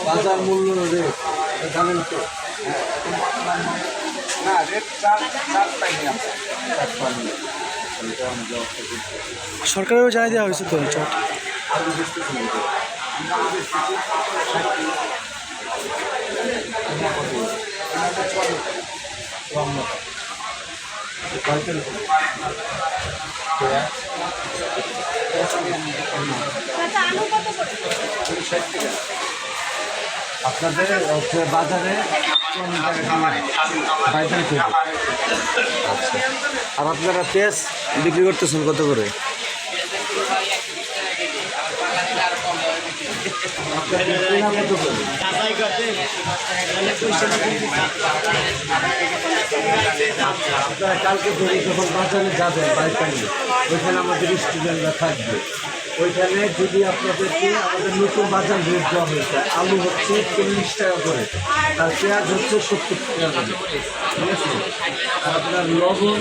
বাজার মূল্য রেট জানেন তো? না রেট চার পাইনি আমরা। সরকারেরও জানিয়ে দেওয়া হয়েছে তো চাট। আলু বেচতেছেন এই যে। আমরা আলু বেচতেছি 60 টাকা। আপনাদের হচ্ছে বাজারে পাইকারি থেকে। আচ্ছা, আর আপনারা পেঁয়াজ বিক্রি করতেছেন কত করে? আপনাদের কেনা কত করে? আপনারা কালকে ধরে যখন বাজারে যাবেন পাইকারি, ওইখানে আমাদের স্টুডেন্টরা থাকবে। ওইখানে যদি আপনাদেরকে আমাদের নতুন বাজার রেট দেওয়া হয়েছে, আলু হচ্ছে 40 টাকা করে, আর পেঁয়াজ হচ্ছে 70 টাকা করে, ঠিক আছে? আর আপনার লবণ